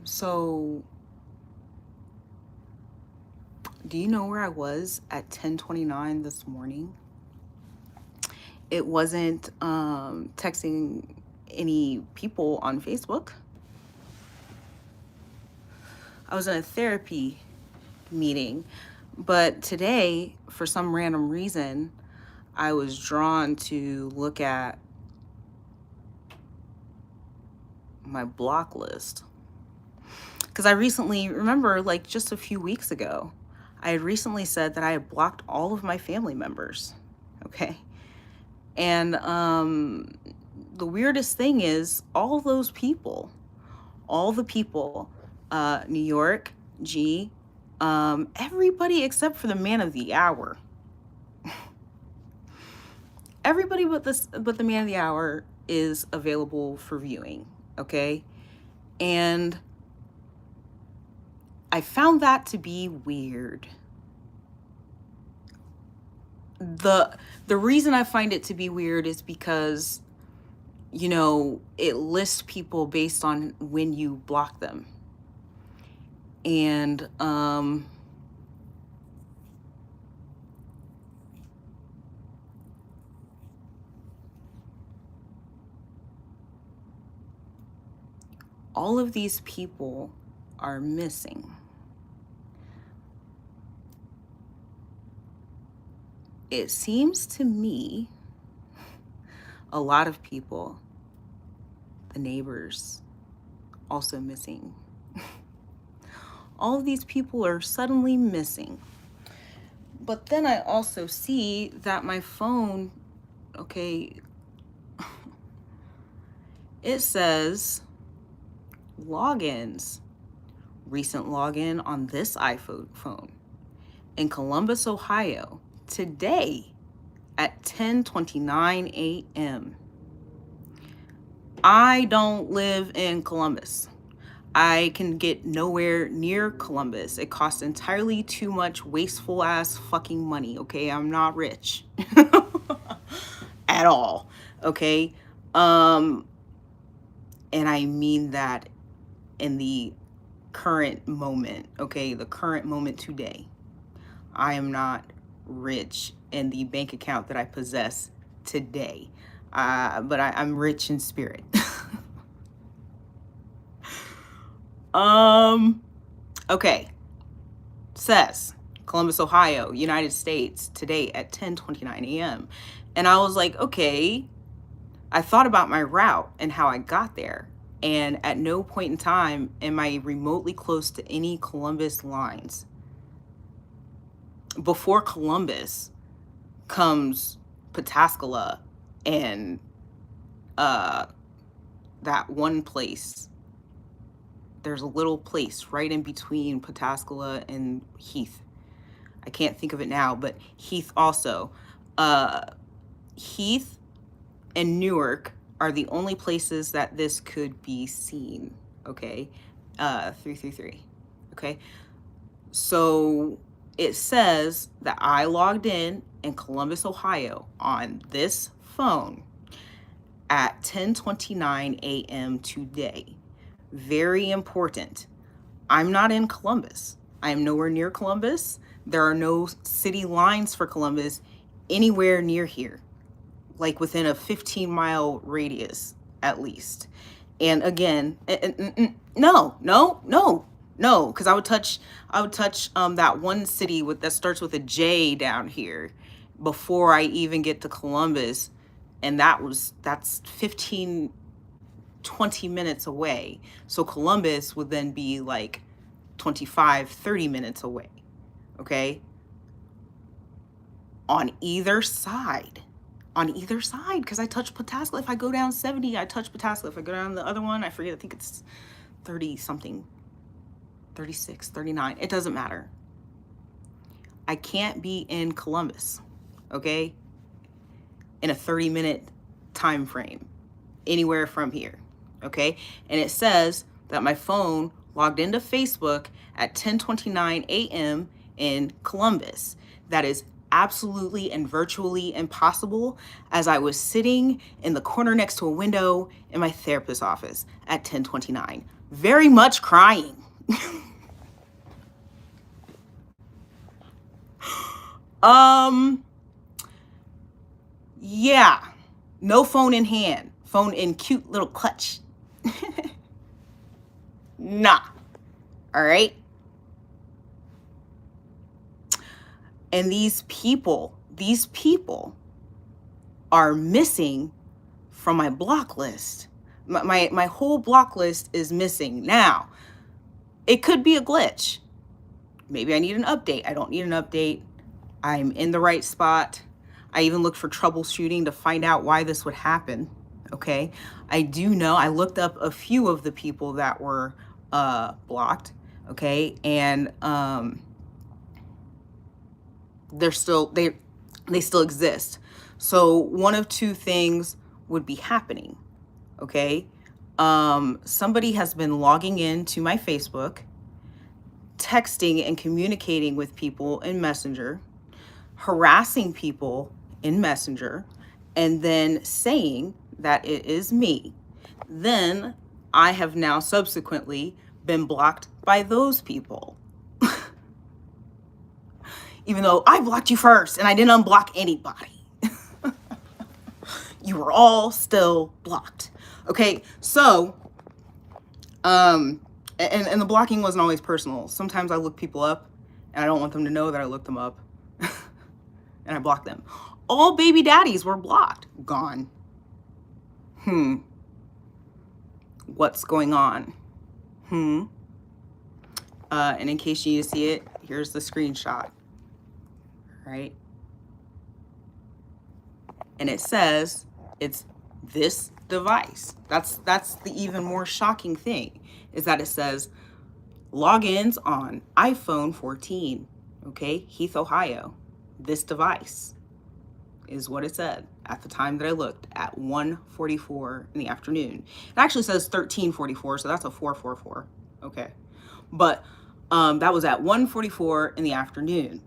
So do you know where I was at 10:29 this morning? It wasn't texting any people on Facebook. I was in a therapy meeting, but today, for some random reason, I was drawn to look at my block list. Because I recently, remember, like just a few weeks ago, I had recently said that I had blocked all of my family members. Okay. And the weirdest thing is all those people, all the people, New York, G, everybody except for the man of the hour. Everybody but the man of the hour is available for viewing, okay? And I found that to be weird. The reason I find it to be weird is because, you know, it lists people based on when you block them. And all of these people are missing. It seems to me a lot of people, the neighbors, also missing. All of these people are suddenly missing. But then I also see that my phone, okay, it says logins, recent login on this iPhone in Columbus, Ohio, today at 10:29 a.m. I don't live in Columbus. I can get nowhere near Columbus. It costs entirely too much wasteful ass fucking money, okay? I'm not rich at all, okay? And I mean that in the current moment, okay? The current moment today. I am not rich in the bank account that I possess today, but I'm rich in spirit. Okay. Says Columbus, Ohio, United States, today at 10:29 a.m. And I was like, okay. I thought about my route and how I got there. And at no point in time am I remotely close to any Columbus lines. Before Columbus comes Pataskala and that one place. There's a little place right in between Pataskala and Heath. I can't think of it now, but Heath also. Heath and Newark are the only places that this could be seen, okay? 333, okay? So it says that I logged in Columbus, Ohio on this phone at 10:29 a.m. today. Very important. I'm not in Columbus. I am nowhere near Columbus. There are no city lines for Columbus anywhere near here, like within a 15-mile radius at least. And again, no, because I would touch that one city that starts with a J down here before I even get to Columbus, and that's 15 20 minutes away. So Columbus would then be like 25-30 minutes away. Okay? On either side, because I touch Pataskala. If I go down 70, I touch Pataskala. If I go down the other one, I forget, I think it's 30 something, 36, 39. It doesn't matter. I can't be in Columbus, okay, in a 30-minute time frame anywhere from here, okay? And it says that my phone logged into Facebook at 10:29 a.m. in Columbus. That is absolutely and virtually impossible, as I was sitting in the corner next to a window in my therapist's office at 10:29. very much crying. um, yeah, no phone in hand, phone in cute little clutch. Nah, all right? And these people are missing from my block list. My whole block list is missing. Now, it could be a glitch. Maybe I need an update. I don't need an update. I'm in the right spot. I even looked for troubleshooting to find out why this would happen. Okay. I do know I looked up a few of the people that were blocked. Okay. And they still exist. So one of two things would be happening. Okay. Somebody has been logging into my Facebook, texting and communicating with people in Messenger, harassing people in Messenger, and then saying that it is me. Then I have now subsequently been blocked by those people. Even though I blocked you first and I didn't unblock anybody. You were all still blocked. Okay, so and the blocking wasn't always personal. Sometimes I look people up and I don't want them to know that I looked them up. And I block them. All baby daddies were blocked. Gone. What's going on? And in case you need to see it, here's the screenshot. Right? And it says it's this device. That's the even more shocking thing, is that it says logins on iPhone 14. Okay, Heath, Ohio. This device is what it said at the time that I looked at 1:44 in the afternoon. It actually says 13:44, so that's a 444. Okay, but that was at 1:44 in the afternoon.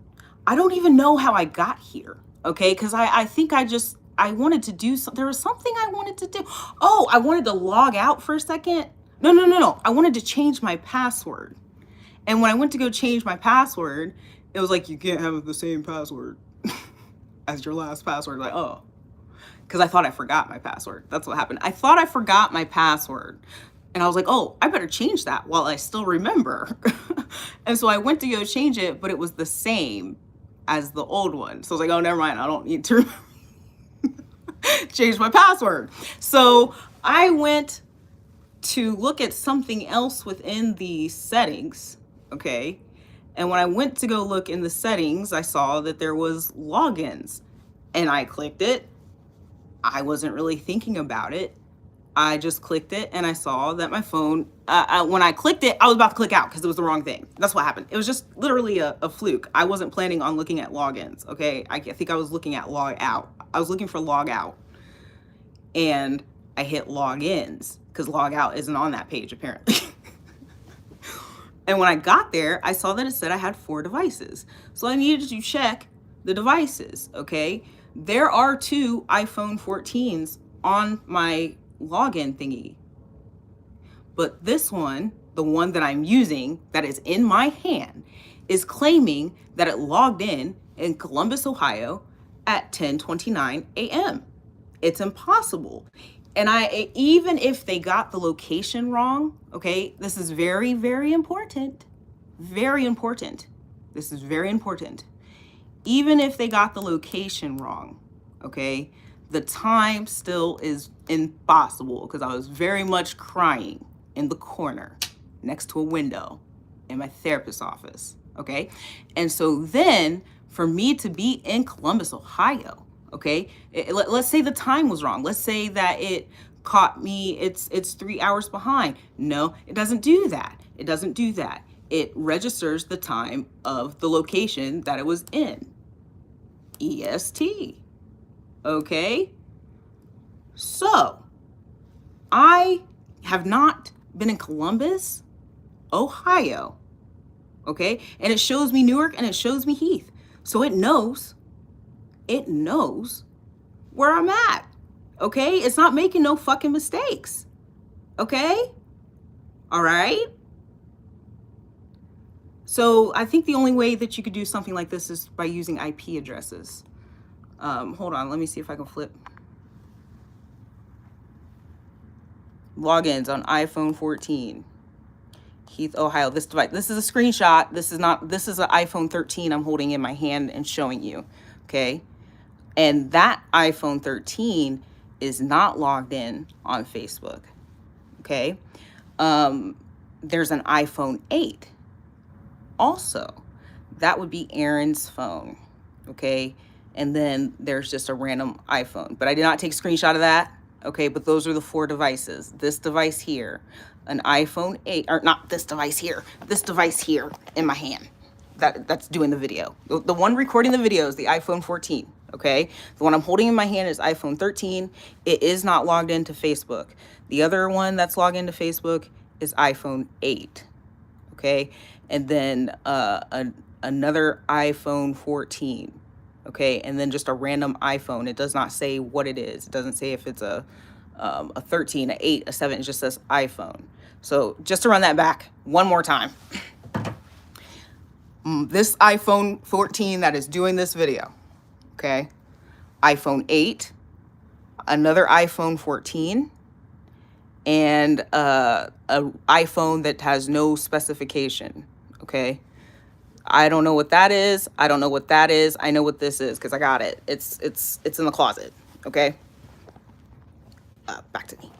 I don't even know how I got here. Okay, because I think I wanted to do there was something I wanted to do. Oh, I wanted to log out for a second. No. I wanted to change my password. And when I went to go change my password, it was like, you can't have the same password as your last password. Like, oh, because I thought I forgot my password. That's what happened. I thought I forgot my password. And I was like, oh, I better change that while I still remember. And so I went to go change it, but it was the same as the old one. So I was like, oh, never mind. I don't need to change my password. So I went to look at something else within the settings. Okay. And when I went to go look in the settings, I saw that there was logins, and I clicked it. I wasn't really thinking about it. I just clicked it and I saw that my phone, when I clicked it, I was about to click out because it was the wrong thing. That's what happened. It was just literally a fluke. I wasn't planning on looking at logins. Okay. I think I was looking at log out. I was looking for log out, and I hit logins because log out isn't on that page apparently. And when I got there, I saw that it said I had 4 devices. So I needed to check the devices, okay? There are 2 iPhone 14s on my login thingy. But this one, the one that I'm using, that is in my hand, is claiming that it logged in Columbus, Ohio at 10:29 a.m. It's impossible. And even if they got the location wrong, okay, this is very, very important. Very important. This is very important. Even if they got the location wrong, okay, the time still is impossible, because I was very much crying in the corner next to a window in my therapist's office, okay? And so then for me to be in Columbus, Ohio, okay, let's say the time was wrong. Let's say that it caught me, it's 3 hours behind. No, it doesn't do that. It doesn't do that. It registers the time of the location that it was in. EST. Okay? So, I have not been in Columbus, Ohio. Okay? And it shows me Newark and it shows me Heath. So it knows where I'm at. Okay? It's not making no fucking mistakes. Okay? All right. So I think the only way that you could do something like this is by using IP addresses. Hold on, let me see if I can flip. Logins on iPhone 14. Heath, Ohio. This device. This is a screenshot. This is not. This is an iPhone 13 I'm holding in my hand and showing you. Okay. And that iPhone 13 is not logged in on Facebook. Okay. There's an iPhone 8 also. That would be Aaron's phone. Okay. And then there's just a random iPhone. But I did not take a screenshot of that. Okay. But those are the 4 devices. This device here, an iPhone 8, or not this device here, this device here in my hand. That's doing the video. The one recording the video is the iPhone 14. Okay. The one I'm holding in my hand is iPhone 13. It is not logged into Facebook. The other one that's logged into Facebook is iPhone 8. Okay. And then another iPhone 14. Okay. And then just a random iPhone. It does not say what it is. It doesn't say if it's a 13, a 8, a 7. It just says iPhone. So just to run that back one more time. This iPhone 14 that is doing this video, okay, iPhone 8, another iPhone 14, and a iPhone that has no specification, okay. I don't know what that is. I don't know what that is. I know what this is because I got it. It's in the closet, okay. Back to me.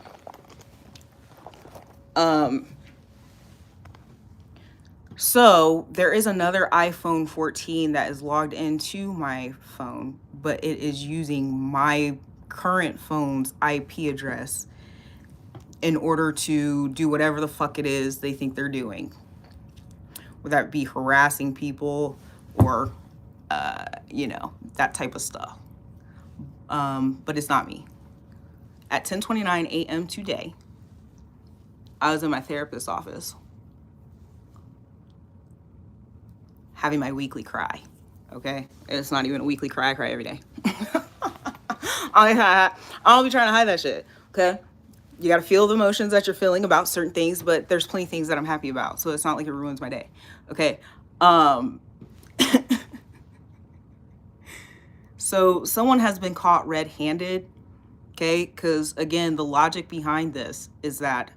So there is another iPhone 14 that is logged into my phone, but it is using my current phone's IP address in order to do whatever the fuck it is they think they're doing. Whether that be harassing people or, that type of stuff. But it's not me. At 10:29 a.m. today, I was in my therapist's office having my weekly cry, okay? It's not even a weekly cry. I cry every day. I'll be trying to hide that shit, okay? You got to feel the emotions that you're feeling about certain things, but there's plenty of things that I'm happy about, so it's not like it ruins my day, okay? So someone has been caught red-handed, okay? Because, again, the logic behind this is that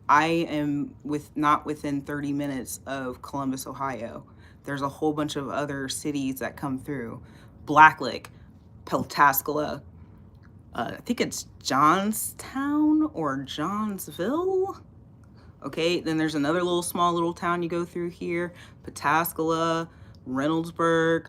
I am not within 30 minutes of Columbus, Ohio. There's a whole bunch of other cities that come through. Blacklick, Pawhuska, I think it's Johnstown or Johnsville. Okay, then there's another small little town you go through here. Pawhuska, Reynoldsburg.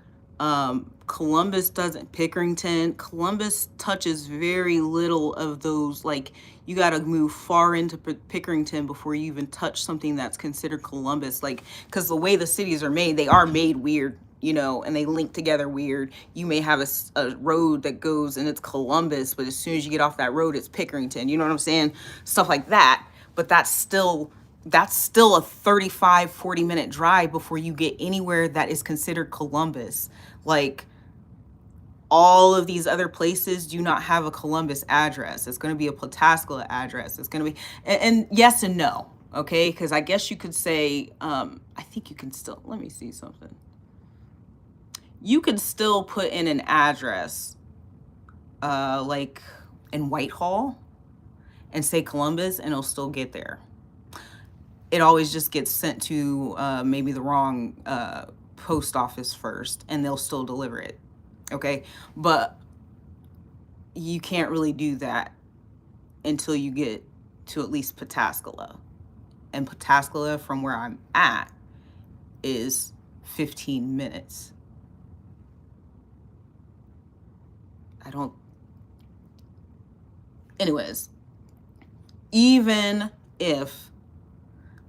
Columbus doesn't, Pickerington. Columbus touches very little of those, like, you got to move far into Pickerington before you even touch something that's considered Columbus. Like, because the way the cities are made, they are made weird, and they link together weird. You may have a road that goes and it's Columbus, but as soon as you get off that road, it's Pickerington. You know what I'm saying? Stuff like that. But that's still a 35, 40-minute drive before you get anywhere that is considered Columbus. Like, all of these other places do not have a Columbus address. It's going to be a Pawhuska address. It's going to be, and yes and no, okay? Because I guess you could say, I think you can still, let me see something. You could still put in an address, like in Whitehall, and say Columbus, and it'll still get there. It always just gets sent to maybe the wrong post office first, and they'll still deliver it. Okay, but you can't really do that until you get to at least Pawhuska. And Pawhuska, from where I'm at, is 15 minutes. Anyways, even if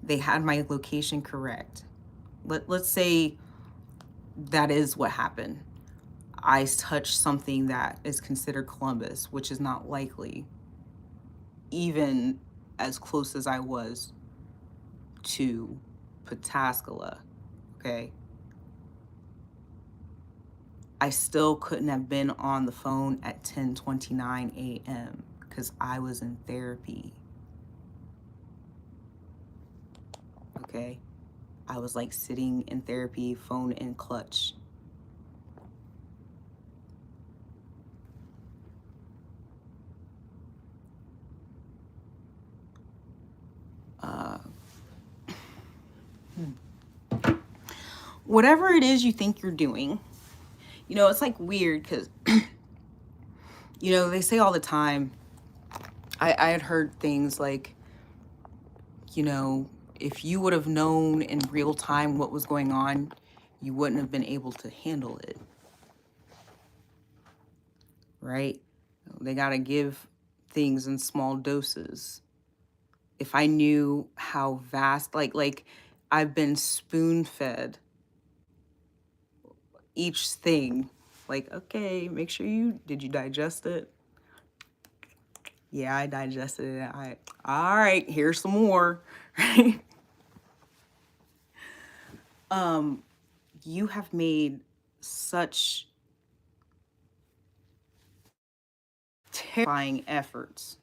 they had my location correct, let's say that is what happened. I touched something that is considered Columbus, which is not likely, even as close as I was to Pawhuska, okay? I still couldn't have been on the phone at 10:29 a.m. because I was in therapy. okay? I was like sitting in therapy, phone in clutch. Whatever it is you think you're doing, it's like weird because, they say all the time, I had heard things like, if you would have known in real time what was going on, you wouldn't have been able to handle it, right? They got to give things in small doses. If I knew how vast, like I've been spoon-fed each thing, like, okay, make sure did you digest it? Yeah, I digested it. All right, here's some more, right? You have made such terrifying efforts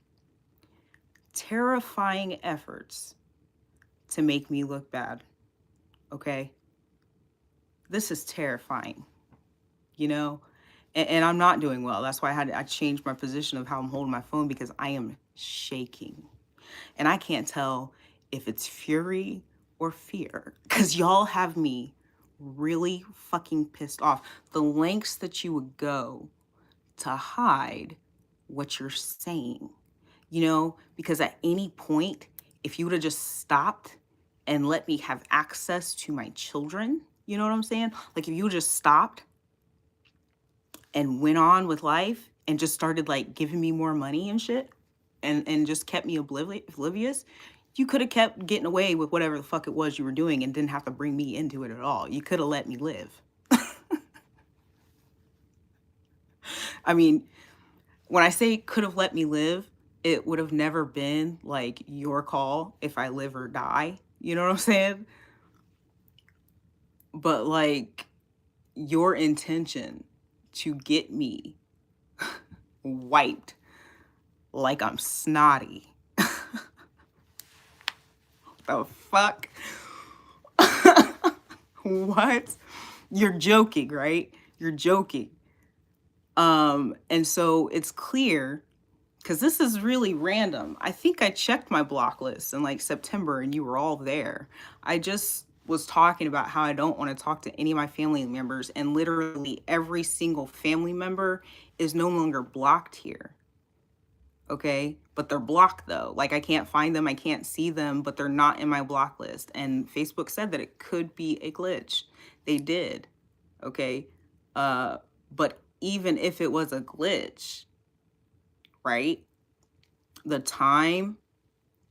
to make me look bad, okay? This is terrifying, you know? And I'm not doing well. That's why I changed my position of how I'm holding my phone because I am shaking. And I can't tell if it's fury or fear because y'all have me really fucking pissed off. The lengths that you would go to hide what you're saying, because at any point, if you would have just stopped and let me have access to my children, you know what I'm saying? Like if you just stopped and went on with life and just started like giving me more money and shit and just kept me oblivious, you could have kept getting away with whatever the fuck it was you were doing and didn't have to bring me into it at all. You could have let me live. I mean, when I say could have let me live, it would have never been like your call if I live or die. You know what I'm saying? But like your intention to get me wiped like I'm snotty. The fuck? What? You're joking, right? You're joking. And so it's clear because this is really random. I think I checked my block list in like September and you were all there. I just was talking about how I don't want to talk to any of my family members, and literally every single family member is no longer blocked here. Okay, but they're blocked though. Like I can't find them, I can't see them, but they're not in my block list. And Facebook said that it could be a glitch. They did. Okay. But even if it was a glitch, right? The time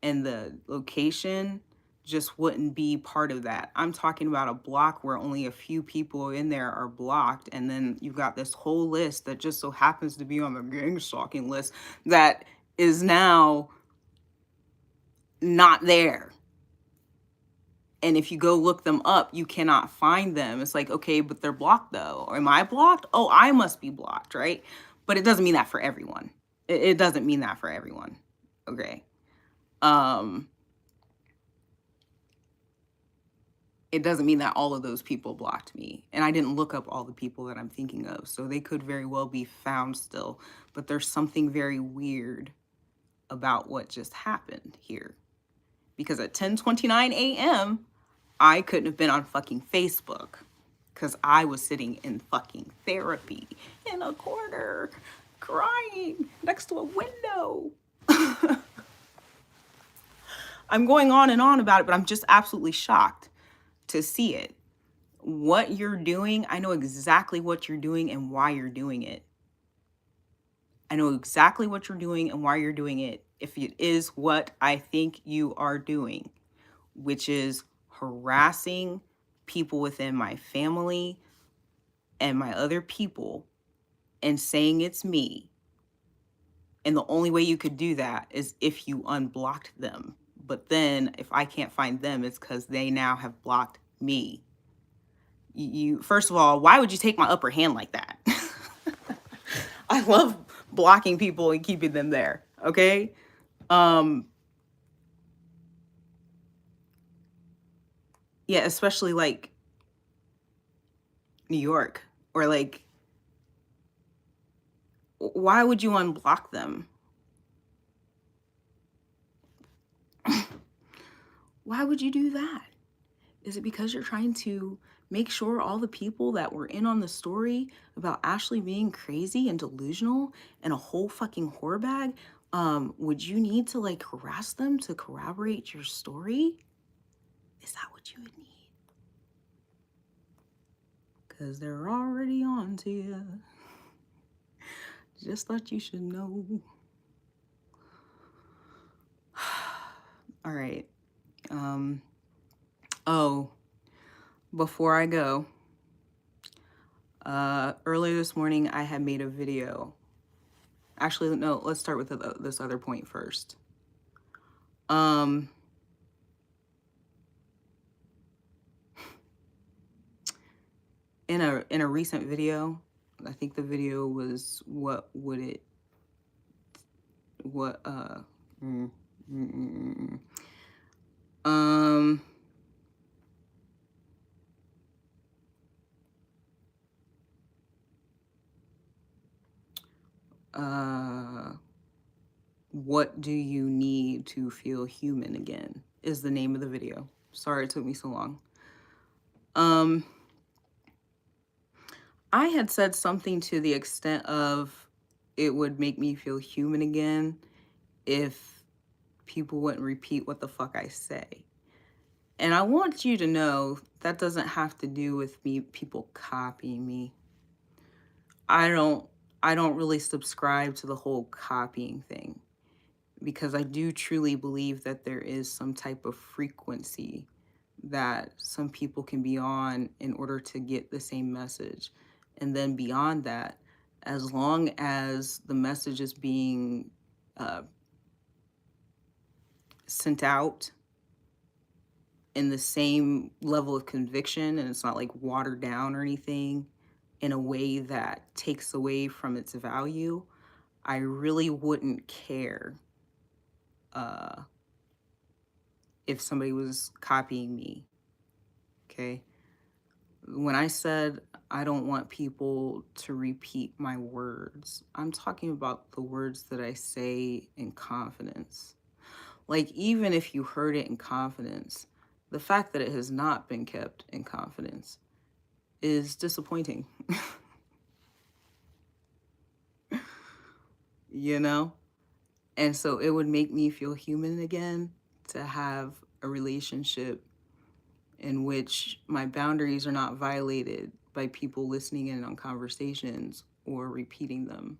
and the location just wouldn't be part of that. I'm talking about a block where only a few people in there are blocked, and then you've got this whole list that just so happens to be on the gang stalking list that is now not there. And if you go look them up, you cannot find them. It's like, okay, but they're blocked though. Or am I blocked? Oh, I must be blocked, right? But it doesn't mean that for everyone. It doesn't mean that for everyone. Okay. It doesn't mean that all of those people blocked me. And I didn't look up all the people that I'm thinking of. So they could very well be found still. But there's something very weird about what just happened here. Because at 10:29 a.m., I couldn't have been on fucking Facebook. Because I was sitting in fucking therapy in a corner, crying next to a window. I'm going on and on about it, but I'm just absolutely shocked to see it. What you're doing, I know exactly what you're doing and why you're doing it. I know exactly what you're doing and why you're doing it. If it is what I think you are doing, which is harassing people within my family and my other people and saying it's me. And the only way you could do that is if you unblocked them. But then if I can't find them, it's because they now have blocked me. You first of all, why would you take my upper hand like that? I love blocking people and keeping them there. Okay. Yeah, especially like New York, or like, why would you unblock them? Why would you do that? Is it because you're trying to make sure all the people that were in on the story about Ashley being crazy and delusional and a whole fucking whore bag, would you need to like harass them to corroborate your story? Is that what you would need? Because they're already on to you. Just thought you should know. All right. Oh, before I go, earlier this morning I had made a video. Actually, no, let's start with this other point first. In a recent video, I think the video was what what do you need to feel human again is the name of the video. Sorry it took me so long. I had said something to the extent of it would make me feel human again if people wouldn't repeat what the fuck I say. And I want you to know that doesn't have to do with people copying me. I don't really subscribe to the whole copying thing, because I do truly believe that there is some type of frequency that some people can be on in order to get the same message. And then beyond that, as long as the message is being sent out in the same level of conviction, and it's not like watered down or anything in a way that takes away from its value, I really wouldn't care if somebody was copying me. Okay. When I said I don't want people to repeat my words, I'm talking about the words that I say in confidence. Like, even if you heard it in confidence, the fact that it has not been kept in confidence is disappointing. You know? And so it would make me feel human again to have a relationship in which my boundaries are not violated by people listening in on conversations or repeating them.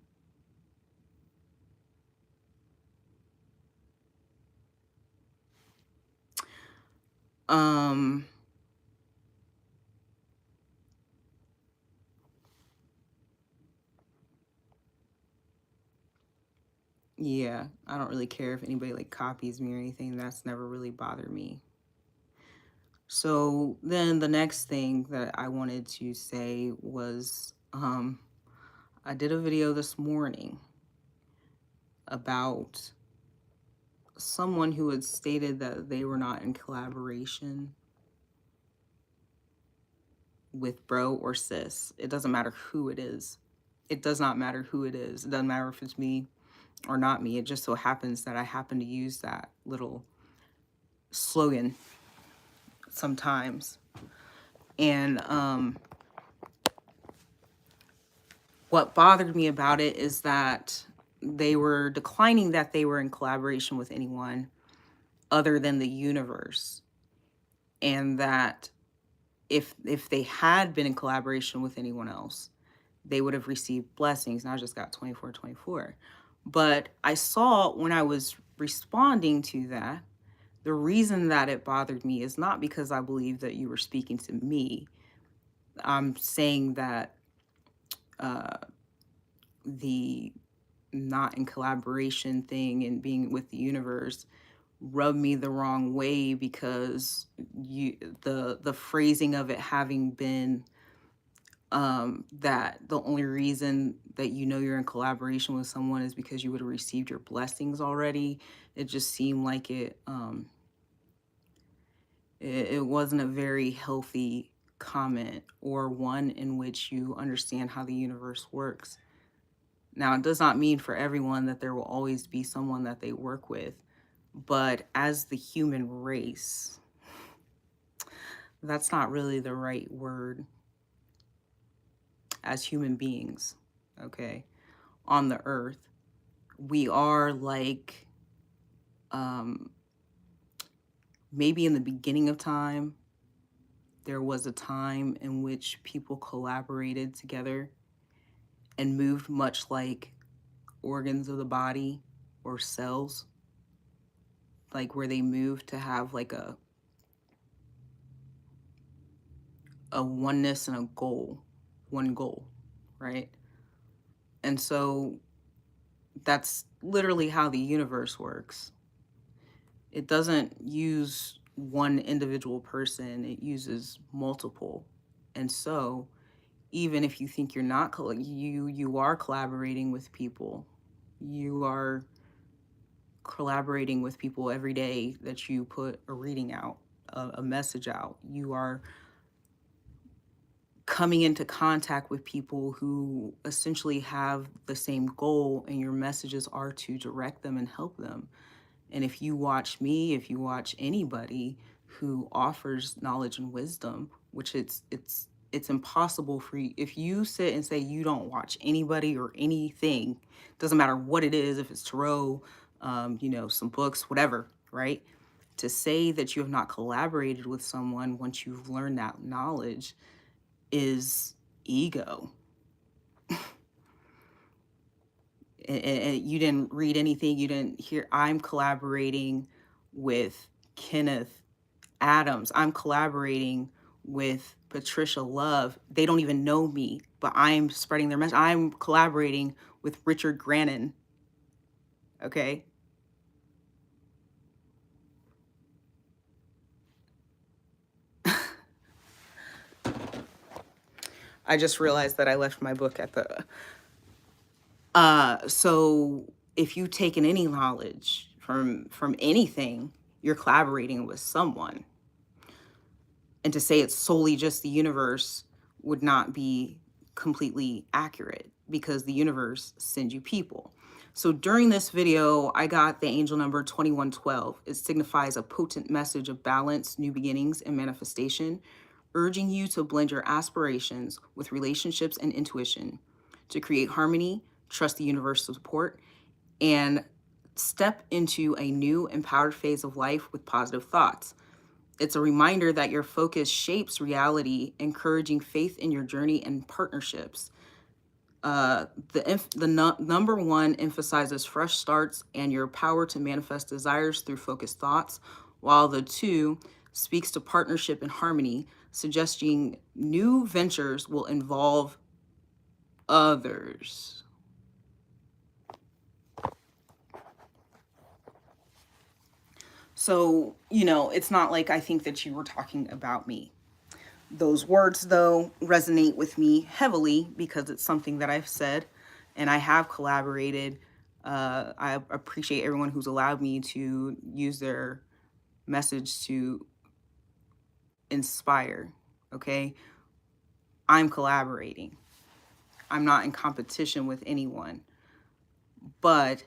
Yeah, I don't really care if anybody like copies me or anything. That's never really bothered me. So then the next thing that I wanted to say was I did a video this morning about someone who had stated that they were not in collaboration with bro or sis. It doesn't matter who it is. It does not matter who it is. It doesn't matter if it's me or not me. It just so happens that I happen to use that little slogan sometimes. And what bothered me about it is that they were declining that they were in collaboration with anyone other than the universe, and that if they had been in collaboration with anyone else, they would have received blessings. And I just got 24. But I saw when I was responding to that, the reason that it bothered me is not because I believe that you were speaking to me. I'm saying that the not in collaboration thing and being with the universe rubbed me the wrong way, because the phrasing of it having been that the only reason that you know you're in collaboration with someone is because you would have received your blessings already. It just seemed like it It wasn't a very healthy comment or one in which you understand how the universe works. Now, it does not mean for everyone that there will always be someone that they work with, but as the human race, that's not really the right word. As human beings, okay, on the earth, we are like, um, maybe in the beginning of time, there was a time in which people collaborated together and moved much like organs of the body or cells, like where they moved to have like a oneness and a goal, one goal, right? And so that's literally how the universe works. It doesn't use one individual person, it uses multiple. And so even if you think you're not you are collaborating with people. You are collaborating with people every day that you put a reading out, a message out. You are coming into contact with people who essentially have the same goal, and your messages are to direct them and help them. And if you watch me, if you watch anybody who offers knowledge and wisdom, which it's impossible for you, if you sit and say you don't watch anybody or anything, doesn't matter what it is, if it's tarot, some books, whatever, right? To say that you have not collaborated with someone once you've learned that knowledge is ego. And you didn't read anything, you didn't hear. I'm collaborating with Kenneth Adams. I'm collaborating with Patricia Love. They don't even know me, but I'm spreading their message. I'm collaborating with Richard Grannon. Okay. I just realized that I left my book at the so if you've taken any knowledge from anything, you're collaborating with someone. And to say it's solely just the universe would not be completely accurate, because the universe sends you people. So during this video, I got the angel number 2112. It signifies a potent message of balance, new beginnings, and manifestation, urging you to blend your aspirations with relationships and intuition to create harmony, trust the universe's support, and step into a new empowered phase of life with positive thoughts. It's a reminder that your focus shapes reality, encouraging faith in your journey and partnerships. Number one emphasizes fresh starts and your power to manifest desires through focused thoughts, while the two speaks to partnership and harmony, suggesting new ventures will involve others. So, it's not like I think that you were talking about me. Those words, though, resonate with me heavily because it's something that I've said and I have collaborated. I appreciate everyone who's allowed me to use their message to inspire. Okay. I'm collaborating. I'm not in competition with anyone. But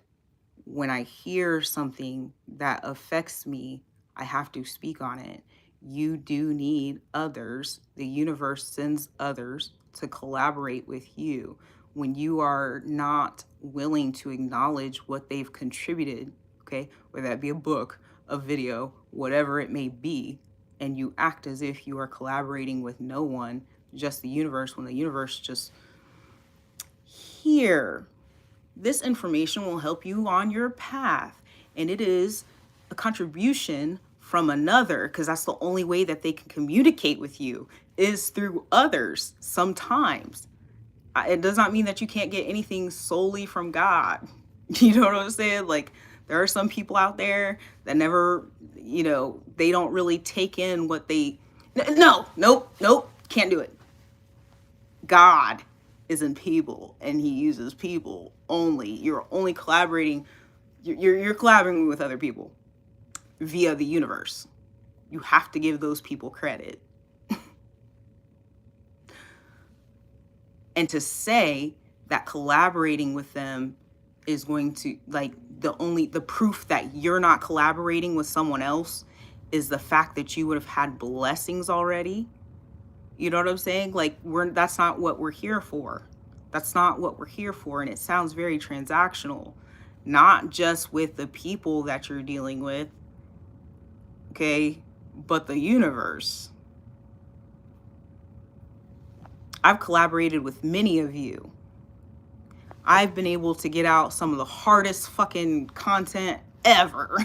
when I hear something that affects me, I have to speak on it. You do need others. The universe sends others to collaborate with you. When you are not willing to acknowledge what they've contributed, okay, whether that be a book, a video, whatever it may be, and you act as if you are collaborating with no one, just the universe, when the universe just here, this information will help you on your path. And it is a contribution from another, because that's the only way that they can communicate with you is through others sometimes. It does not mean that you can't get anything solely from God. You know what I'm saying? Like, there are some people out there that never, they don't really take in what they, nope, can't do it. God is in people and he uses people only. You're only collaborating, you're collaborating with other people via the universe. You have to give those people credit. And to say that collaborating with them is going to, like, the proof that you're not collaborating with someone else is the fact that you would have had blessings already. You know what I'm saying? Like, that's not what we're here for. That's not what we're here for. And it sounds very transactional, not just with the people that you're dealing with, okay, but the universe. I've collaborated with many of you. I've been able to get out some of the hardest fucking content ever.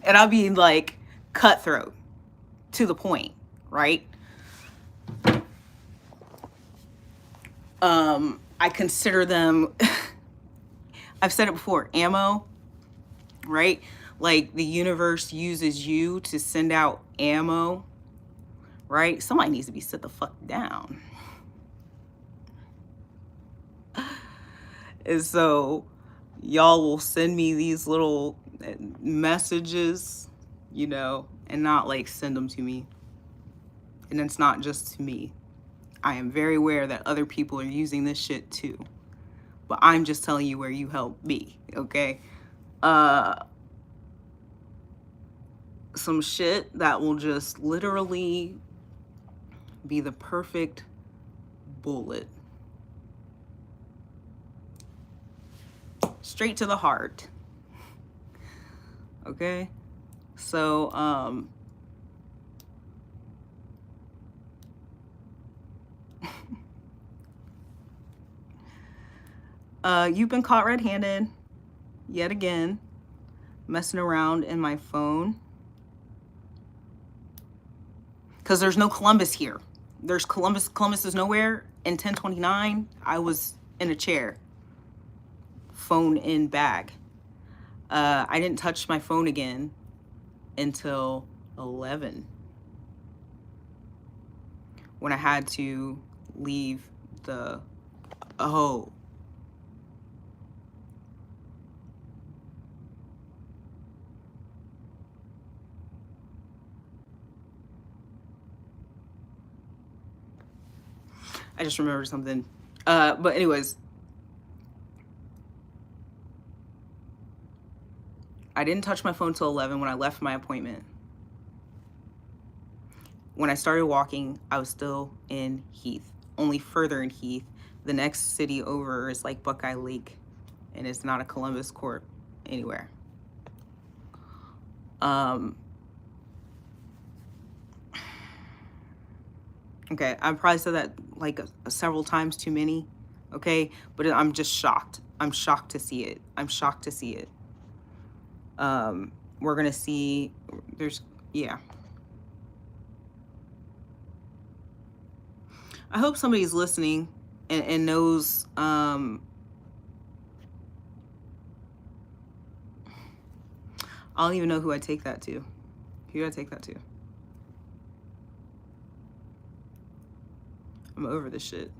And I'll be like cutthroat, to the point, right? I consider them, I've said it before, ammo, right? Like, the universe uses you to send out ammo, right? Somebody needs to be sit the fuck down. And so y'all will send me these little messages, you know, and not like send them to me. And it's not just to me. I am very aware that other people are using this shit too. But I'm just telling you where you help me, okay? Some shit that will just literally be the perfect bullet. Straight to the heart. Okay? So, you've been caught red-handed yet again, messing around in my phone. Because there's no Columbus here. There's Columbus is nowhere. In 1029, I was in a chair. Phone in bag. I didn't touch my phone again until 11. When I had to leave the, oh. I just remembered something. But anyways, I didn't touch my phone till 11 when I left my appointment. When I started walking, I was still in Heath, only further in Heath. The next city over is like Buckeye Lake, and it's not a Columbus Court anywhere. Okay, I probably said that like several times too many, okay? But I'm just shocked. I'm shocked to see it. I'm shocked to see it. We're gonna see, yeah. I hope somebody's listening and knows, I don't even know who I take that to. Who do I take that to? I'm over this shit.